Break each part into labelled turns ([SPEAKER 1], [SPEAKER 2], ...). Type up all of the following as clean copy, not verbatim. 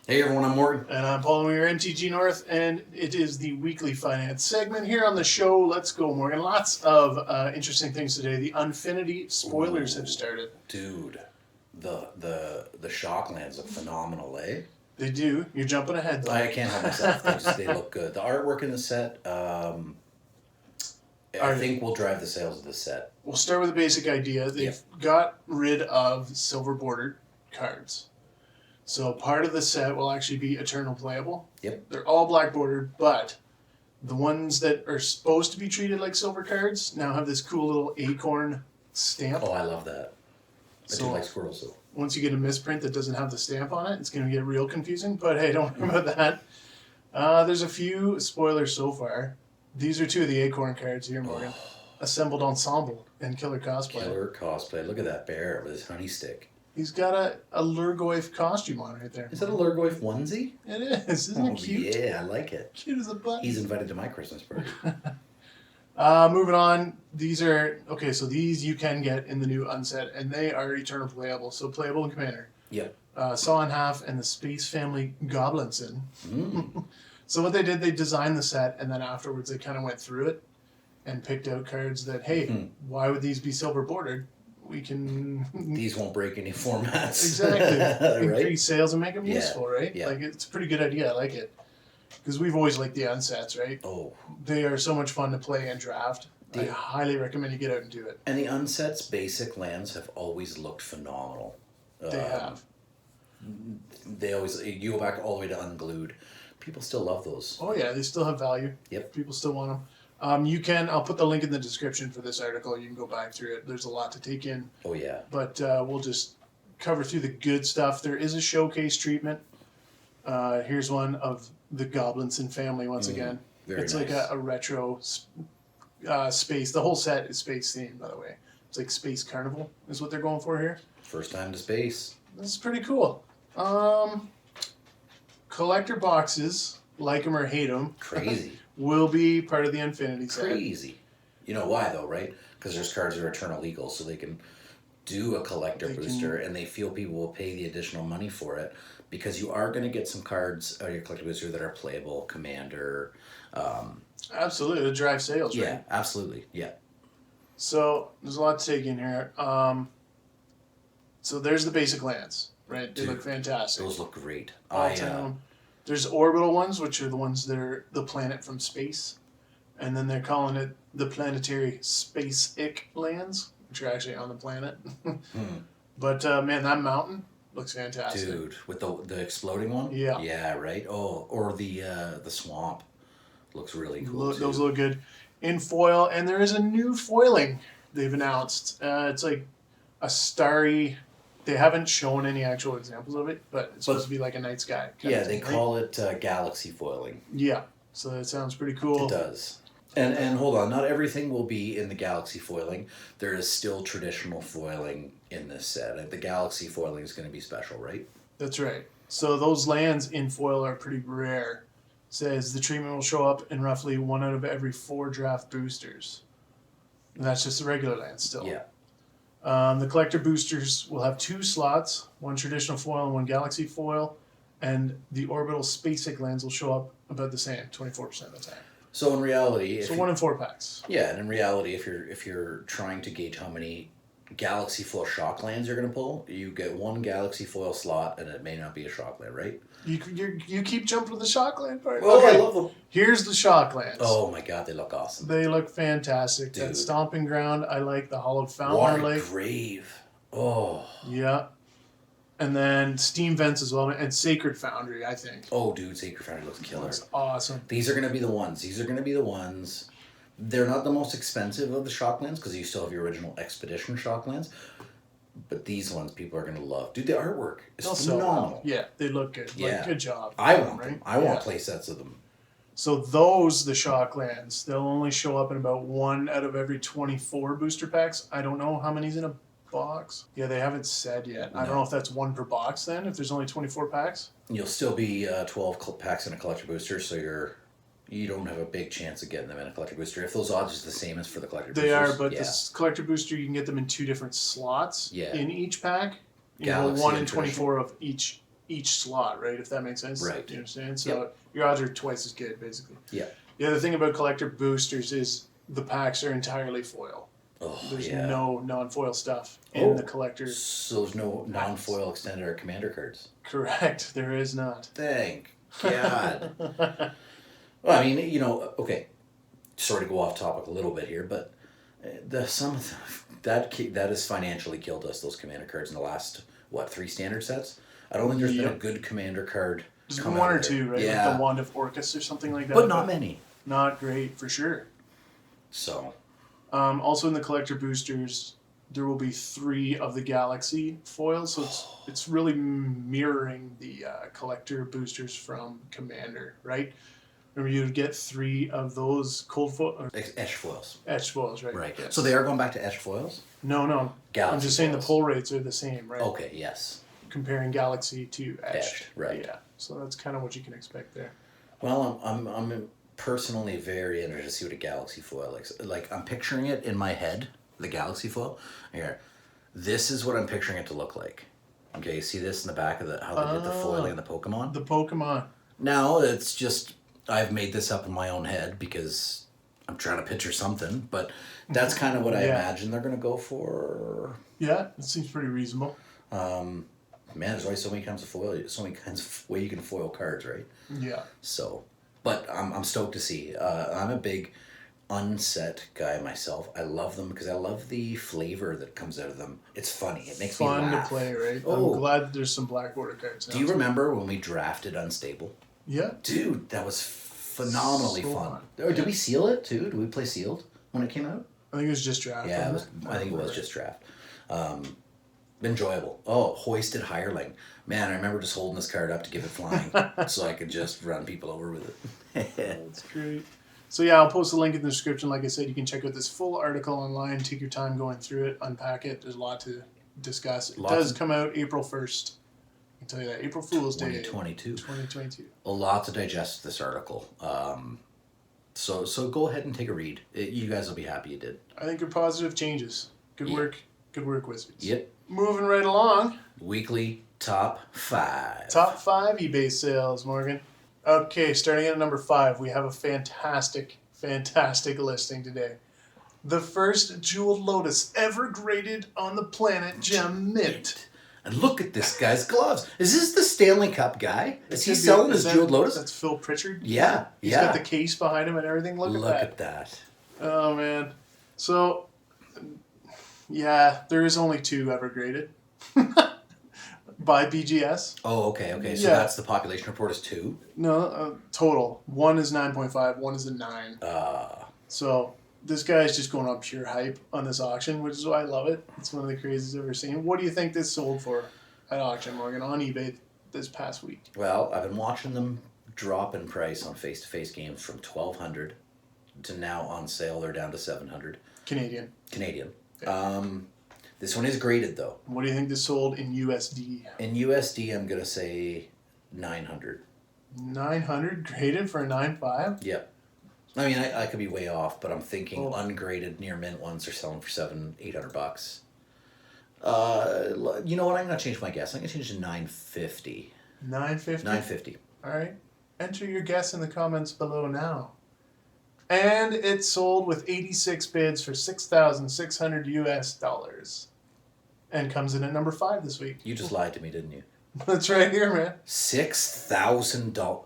[SPEAKER 1] Hey everyone, I'm Morgan.
[SPEAKER 2] And I'm Paul, and we are MTG North, and it is the weekly finance segment here on the show. Let's go, Morgan. Lots of interesting things today. The Unfinity spoilers have started.
[SPEAKER 1] Dude, the Shocklands look phenomenal, eh?
[SPEAKER 2] They do. You're jumping ahead, though.
[SPEAKER 1] I can't help myself. They look good. The artwork in the set, I think will drive the sales of the set.
[SPEAKER 2] We'll start with a basic idea. They've got rid of silver bordered cards. So part of the set will actually be eternal playable.
[SPEAKER 1] Yep.
[SPEAKER 2] They're all black bordered, but the ones that are supposed to be treated like silver cards now have this cool little acorn stamp.
[SPEAKER 1] Oh, I love that. I do like squirrels though.
[SPEAKER 2] Once you get a misprint that doesn't have the stamp on it, it's going to get real confusing. But hey, don't worry about that. There's a few spoilers so far. These are two of the acorn cards here, Morgan. Assembled Ensemble and Killer Cosplay.
[SPEAKER 1] Killer Cosplay. Look at that bear with his honey stick.
[SPEAKER 2] He's got a Lurgoyf costume on right there.
[SPEAKER 1] Is that a Lurgoyf onesie?
[SPEAKER 2] It is. Isn't it cute?
[SPEAKER 1] Yeah, I like it.
[SPEAKER 2] Cute as a button.
[SPEAKER 1] He's invited to my Christmas party.
[SPEAKER 2] Moving on. These are... Okay, so these you can get in the new unset, and they are eternal playable. So playable in Commander.
[SPEAKER 1] Yep.
[SPEAKER 2] Saw in Half and the Space Family Goblinson. So what they did, they designed the set, and then afterwards they kind of went through it and picked out cards that, hey, why would these be silver bordered? We can...
[SPEAKER 1] These won't break any formats.
[SPEAKER 2] Exactly.
[SPEAKER 1] Right?
[SPEAKER 2] Increase sales and make them useful, right?
[SPEAKER 1] Yeah.
[SPEAKER 2] Like, it's a pretty good idea. I like it. Because we've always liked the unsets, right?
[SPEAKER 1] Oh.
[SPEAKER 2] They are so much fun to play and draft. I highly recommend you get out and do it.
[SPEAKER 1] And the unsets basic lands have always looked phenomenal.
[SPEAKER 2] They have.
[SPEAKER 1] They always... You go back all the way to Unglued. People still love those.
[SPEAKER 2] Oh, yeah. They still have value.
[SPEAKER 1] Yep.
[SPEAKER 2] People still want them. You can... I'll put the link in the description for this article. You can go back through it. There's a lot to take in.
[SPEAKER 1] Oh, yeah.
[SPEAKER 2] But we'll just cover through the good stuff. There is a showcase treatment. Here's one of the Goblinson family once again. It's nice. Like a retro space. The whole set is space themed, by the way. It's like Space Carnival is what they're going for here.
[SPEAKER 1] First time to space.
[SPEAKER 2] This is pretty cool. Collector boxes, like them or hate them.
[SPEAKER 1] Crazy.
[SPEAKER 2] Will be part of the Unfinity set.
[SPEAKER 1] Crazy. You know why, though, right? Because there's cards that are eternal legal, so they can do a collector booster, and they feel people will pay the additional money for it, because you are going to get some cards out of your collector booster that are playable, Commander.
[SPEAKER 2] Absolutely, to drive sales, right?
[SPEAKER 1] Yeah, absolutely, yeah.
[SPEAKER 2] So, there's a lot to take in here. So there's the basic lands, right? They look fantastic.
[SPEAKER 1] Those look great.
[SPEAKER 2] There's orbital ones, which are the ones that are the planet from space. And then they're calling it the planetary space-ic lands, which are actually on the planet. But, man, that mountain looks fantastic.
[SPEAKER 1] Dude, with the exploding one?
[SPEAKER 2] Yeah.
[SPEAKER 1] Yeah, right? Oh, or the swamp. Looks really cool, too.
[SPEAKER 2] Those look good. In foil, and there is a new foiling they've announced. It's like a starry... They haven't shown any actual examples of it, but it's supposed to be like a night sky.
[SPEAKER 1] Yeah, they call it galaxy foiling.
[SPEAKER 2] Yeah, so that sounds pretty cool.
[SPEAKER 1] It does. And hold on, not everything will be in the galaxy foiling. There is still traditional foiling in this set. The galaxy foiling is going to be special, right?
[SPEAKER 2] That's right. So those lands in foil are pretty rare. Says the treatment will show up in roughly 1 out of every 4 draft boosters. And that's just the regular lands still.
[SPEAKER 1] Yeah.
[SPEAKER 2] The collector boosters will have 2 slots, 1 traditional foil and 1 galaxy foil, and the orbital space-ic lands will show up about the same, 24% of the time.
[SPEAKER 1] So in reality,
[SPEAKER 2] 1 in 4 packs.
[SPEAKER 1] Yeah, and in reality, if you're trying to gauge how many galaxy foil shock lands you're going to pull, you get 1 galaxy foil slot, and it may not be a shock land, right?
[SPEAKER 2] You keep jumping to the shock land part.
[SPEAKER 1] Oh,
[SPEAKER 2] okay.
[SPEAKER 1] I love them.
[SPEAKER 2] Here's the shock lands.
[SPEAKER 1] Oh my god, they look awesome.
[SPEAKER 2] They look fantastic.
[SPEAKER 1] Dude.
[SPEAKER 2] That Stomping Ground, I like the Hollowed Fountain.
[SPEAKER 1] Water Grave. Oh.
[SPEAKER 2] Yeah. And then Steam Vents as well, and Sacred Foundry, I think.
[SPEAKER 1] Oh, dude, Sacred Foundry looks killer.
[SPEAKER 2] That's awesome.
[SPEAKER 1] These are going to be the ones. They're not the most expensive of the Shocklands, because you still have your original Expedition Shocklands. But these ones people are going to love. Dude, the artwork is phenomenal.
[SPEAKER 2] Yeah, they look good.
[SPEAKER 1] Yeah.
[SPEAKER 2] Like, good job.
[SPEAKER 1] I want them. I want play sets of them.
[SPEAKER 2] So those, the Shocklands, they'll only show up in about 1 out of every 24 booster packs. I don't know how many's in a box. Yeah, they haven't said yet. No. I don't know if that's 1 per box then, if there's only 24 packs.
[SPEAKER 1] You'll still be 12 packs in a collector booster, so you don't have a big chance of getting them in a collector booster. If those odds are the same as for the collector boosters.
[SPEAKER 2] They are, but this collector booster, you can get them in 2 different slots in each pack. You know, 1 in 24 of each each slot, right? If that makes sense.
[SPEAKER 1] Right.
[SPEAKER 2] You understand? So your odds are twice as good, basically.
[SPEAKER 1] Yeah.
[SPEAKER 2] The other thing about collector boosters is the packs are entirely foil.
[SPEAKER 1] Oh,
[SPEAKER 2] There's no non-foil stuff in the collector.
[SPEAKER 1] So there's no non-foil extended or commander cards.
[SPEAKER 2] Correct. There is not.
[SPEAKER 1] Thank God. Well, I mean, you know, okay. Sorry to go off topic a little bit here, but that has financially killed us. Those commander cards in the last 3 standard sets. I don't think there's been a good commander card.
[SPEAKER 2] There's been one or two, right?
[SPEAKER 1] Yeah.
[SPEAKER 2] Like the Wand of Orcus or something like that.
[SPEAKER 1] But not many.
[SPEAKER 2] Not great for sure.
[SPEAKER 1] So.
[SPEAKER 2] Also in the collector boosters, there will be 3 of the Galaxy foils, so it's really mirroring the collector boosters from Commander, right? Remember, you'd get 3 of those cold foil
[SPEAKER 1] Etched foils.
[SPEAKER 2] Etched foils, right?
[SPEAKER 1] Right.
[SPEAKER 2] Yes.
[SPEAKER 1] So they are going back to etched foils?
[SPEAKER 2] No.
[SPEAKER 1] Galaxy
[SPEAKER 2] I'm just saying
[SPEAKER 1] foils.
[SPEAKER 2] the pull rates are the same, right?
[SPEAKER 1] Okay, yes.
[SPEAKER 2] Comparing Galaxy to etched.
[SPEAKER 1] Right.
[SPEAKER 2] Yeah. So that's kind of what you can expect there.
[SPEAKER 1] Well, I'm personally very interested to see what a Galaxy foil looks like. I'm picturing it in my head, the Galaxy foil. Here, this is what I'm picturing it to look like. Okay, see this in the back of how they did the foiling of the Pokemon?
[SPEAKER 2] The Pokemon.
[SPEAKER 1] Now, it's just, I've made this up in my own head because I'm trying to picture something, but that's kind of what I imagine they're going to go for.
[SPEAKER 2] Yeah, it seems pretty reasonable.
[SPEAKER 1] Man, there's always so many kinds of foil, so many kinds of way you can foil cards, right?
[SPEAKER 2] Yeah.
[SPEAKER 1] So, but I'm stoked to see. I'm a big unset guy myself. I love them because I love the flavor that comes out of them. It's funny. It makes me laugh.
[SPEAKER 2] Fun to play, right?
[SPEAKER 1] Oh.
[SPEAKER 2] I'm glad there's some Black Border cards now.
[SPEAKER 1] Do you remember when we drafted Unstable?
[SPEAKER 2] Yeah.
[SPEAKER 1] Dude, that was phenomenally
[SPEAKER 2] So
[SPEAKER 1] fun.
[SPEAKER 2] fun.
[SPEAKER 1] Or did we seal it too? Did we play sealed when it came out?
[SPEAKER 2] I think it was just draft.
[SPEAKER 1] Yeah,
[SPEAKER 2] wasn't
[SPEAKER 1] I think it was just draft. Enjoyable. Oh, Hoisted Hireling. Man, I remember just holding this card up to give it flying so I could just run people over with it.
[SPEAKER 2] That's great. So yeah, I'll post a link in the description. Like I said, you can check out this full article online. Take your time going through it, unpack it. There's a lot to discuss. It does come out April 1st. I can tell you that. April Fool's Day. 2022.
[SPEAKER 1] A lot to digest this article. So go ahead and take a read. You guys will be happy you did.
[SPEAKER 2] I think they're positive changes. Good work. Good work, Wizards.
[SPEAKER 1] Yep.
[SPEAKER 2] Moving right along.
[SPEAKER 1] Weekly top 5.
[SPEAKER 2] Top 5 eBay sales, Morgan. Okay, starting at number 5, we have a fantastic listing today. The first Jeweled Lotus ever graded on the planet Gem Mint.
[SPEAKER 1] And look at this guy's gloves. Is this the Stanley Cup guy? Is he selling his Jeweled Lotus?
[SPEAKER 2] That's Phil Pritchard.
[SPEAKER 1] Yeah,
[SPEAKER 2] He's got the case behind him and everything. Look at that. Oh, man. So, yeah, there is only 2 ever graded. By BGS.
[SPEAKER 1] Oh, okay. So that's the population report is 2?
[SPEAKER 2] No, total. 1 is 9.5, 1 is a 9. So this guy is just going on pure hype on this auction, which is why I love it. It's one of the craziest I've ever seen. What do you think this sold for at auction, Morgan, on eBay this past week?
[SPEAKER 1] Well, I've been watching them drop in price on face-to-face games from $1,200 to now on sale they're down to $700.
[SPEAKER 2] Canadian.
[SPEAKER 1] Yeah. This one is graded though.
[SPEAKER 2] What do you think this sold in USD?
[SPEAKER 1] In USD, I'm gonna say 900.
[SPEAKER 2] 900 graded for a 9.5?
[SPEAKER 1] Yep. I mean, I could be way off, but I'm thinking ungraded near mint ones are selling for $700-800. You know what? I'm gonna change my guess. I'm gonna change to 950.
[SPEAKER 2] 950.
[SPEAKER 1] 950.
[SPEAKER 2] All right. Enter your guess in the comments below now. And it sold with 86 bids for $6,600 and comes in at number 5 this week.
[SPEAKER 1] You just lied to me, didn't you?
[SPEAKER 2] That's right here, man.
[SPEAKER 1] $6,000.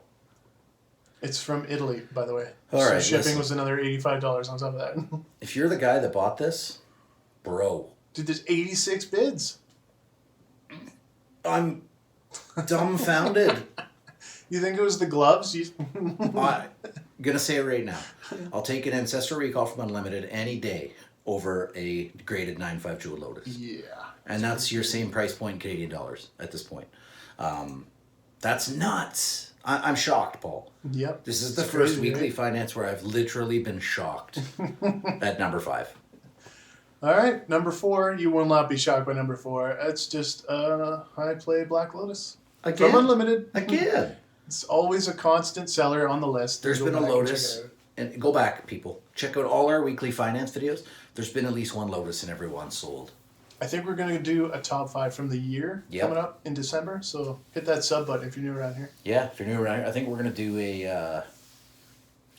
[SPEAKER 2] It's from Italy, by the way.
[SPEAKER 1] All right.
[SPEAKER 2] Shipping was another $85 on top of that.
[SPEAKER 1] If you're the guy that bought this, bro.
[SPEAKER 2] Dude, there's 86 bids.
[SPEAKER 1] I'm dumbfounded.
[SPEAKER 2] You think it was the gloves?
[SPEAKER 1] I'm gonna say it right now. I'll take an Ancestral Recall from Unlimited any day over a graded 9.5 Jewel Lotus.
[SPEAKER 2] Yeah.
[SPEAKER 1] And that's your same price point in Canadian dollars at this point. That's nuts. I'm shocked, Paul.
[SPEAKER 2] Yep.
[SPEAKER 1] This is the first weekly finance where I've literally been shocked at number 5.
[SPEAKER 2] All right, number 4. You will not be shocked by number 4. It's just I play Black Lotus.
[SPEAKER 1] Again?
[SPEAKER 2] From Unlimited.
[SPEAKER 1] Again.
[SPEAKER 2] It's always a constant seller on the list.
[SPEAKER 1] There's been a Lotus. And go back, people. Check out all our weekly finance videos. There's been at least one Lotus in every one sold.
[SPEAKER 2] I think we're going to do a top 5 from the year coming up in December. So hit that sub button if you're new around here.
[SPEAKER 1] Yeah, if you're new around here, I think we're going to do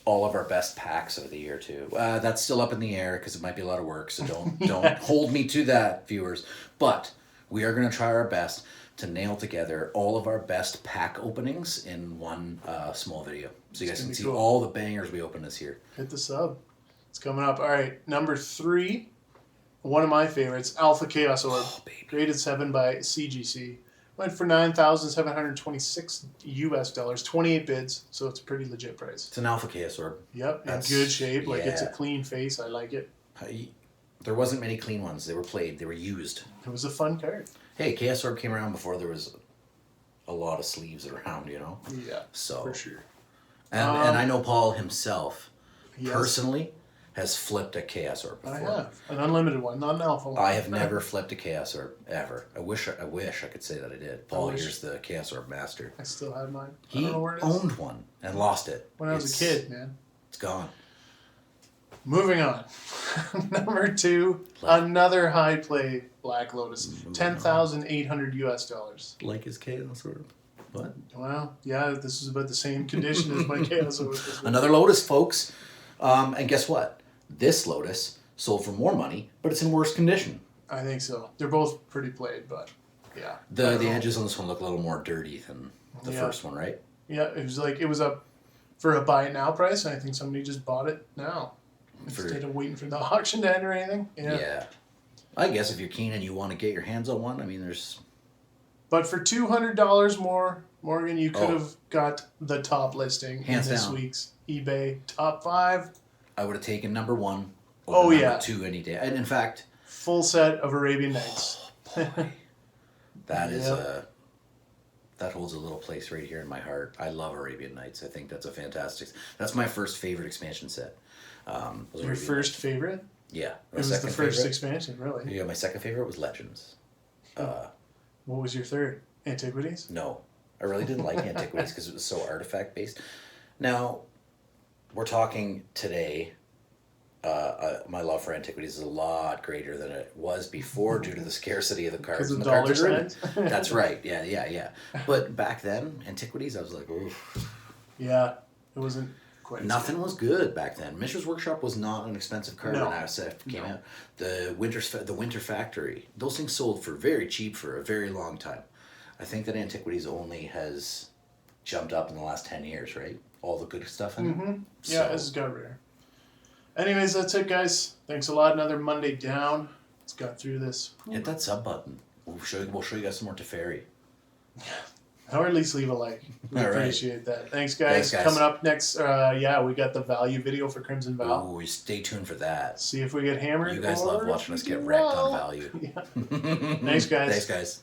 [SPEAKER 1] all of our best packs of the year too. That's still up in the air because it might be a lot of work. So don't hold me to that, viewers. But we are going to try our best to nail together all of our best pack openings in one small video. So you guys can see all the bangers we open this year.
[SPEAKER 2] Hit the sub. It's coming up. All right, number 3. One of my favorites, Alpha Chaos Orb, graded 7 by CGC. Went for $9,726 28 bids, so it's a pretty legit price.
[SPEAKER 1] It's an Alpha Chaos Orb.
[SPEAKER 2] Yep, in good shape. Like, it's a clean face. I like it.
[SPEAKER 1] There wasn't many clean ones. They were played. They were used.
[SPEAKER 2] It was a fun card.
[SPEAKER 1] Hey, Chaos Orb came around before there was a lot of sleeves around, you know?
[SPEAKER 2] Yeah,
[SPEAKER 1] so,
[SPEAKER 2] for sure.
[SPEAKER 1] And I know Paul himself, personally, has flipped a Chaos Orb before.
[SPEAKER 2] I have. An unlimited one, not an alpha one.
[SPEAKER 1] I have never flipped a Chaos Orb, ever. I wish I could say that I did. Paul here's the Chaos Orb master.
[SPEAKER 2] I still have mine.
[SPEAKER 1] He owned one and lost it.
[SPEAKER 2] When I was a kid, man.
[SPEAKER 1] It's gone.
[SPEAKER 2] Moving on. Number 2, another high play Black Lotus. $10,800.
[SPEAKER 1] Like his Chaos Orb. What?
[SPEAKER 2] Well, yeah, this is about the same condition as my Chaos Orb.
[SPEAKER 1] Another Lotus, folks. And guess what? This Lotus sold for more money, but it's in worse condition.
[SPEAKER 2] I think so. They're both pretty played, but yeah.
[SPEAKER 1] The edges on this one look a little more dirty than the first one, right?
[SPEAKER 2] Yeah, it was up for a buy it now price, and I think somebody just bought it now instead of waiting for the auction to end or anything.
[SPEAKER 1] Yeah. I guess if you're keen and you want to get your hands on one, I mean, there's.
[SPEAKER 2] But for $200 more, Morgan, you could have got the top listing in this week's eBay top 5.
[SPEAKER 1] I would have taken number 1
[SPEAKER 2] over
[SPEAKER 1] number 2 any day. And in fact,
[SPEAKER 2] full set of Arabian Nights.
[SPEAKER 1] That is that holds a little place right here in my heart. I love Arabian Nights. I think that's that's my first favorite expansion set.
[SPEAKER 2] Your first favorite?
[SPEAKER 1] Yeah.
[SPEAKER 2] It was the first expansion, really.
[SPEAKER 1] Yeah, my second favorite was Legends.
[SPEAKER 2] What was your third? Antiquities?
[SPEAKER 1] No. I really didn't like Antiquities because it was so artifact based. Now, we're talking today. My love for Antiquities is a lot greater than it was before due to the scarcity of the cards.
[SPEAKER 2] Because of dollar signs?
[SPEAKER 1] That's right. Yeah. But back then, Antiquities, I was like, oof.
[SPEAKER 2] Yeah, it wasn't quite.
[SPEAKER 1] Nothing was good back then. Mishra's Workshop was not an expensive card when SF came out. The Winter Factory, those things sold for very cheap for a very long time. I think that Antiquities only has jumped up in the last 10 years, right? All the good stuff in it.
[SPEAKER 2] Yeah, this has got rare. Anyways, that's it, guys. Thanks a lot. Another Monday down. Let's got through this.
[SPEAKER 1] Hit that sub button. We'll show you guys some more Teferi.
[SPEAKER 2] Or at least leave a like. We appreciate that. Thanks, guys. Coming up next, we got the value video for Crimson Val.
[SPEAKER 1] Ooh, stay tuned for that.
[SPEAKER 2] See if we get hammered.
[SPEAKER 1] You guys love watching us get wrecked on value.
[SPEAKER 2] Thanks, guys.
[SPEAKER 1] Thanks, guys.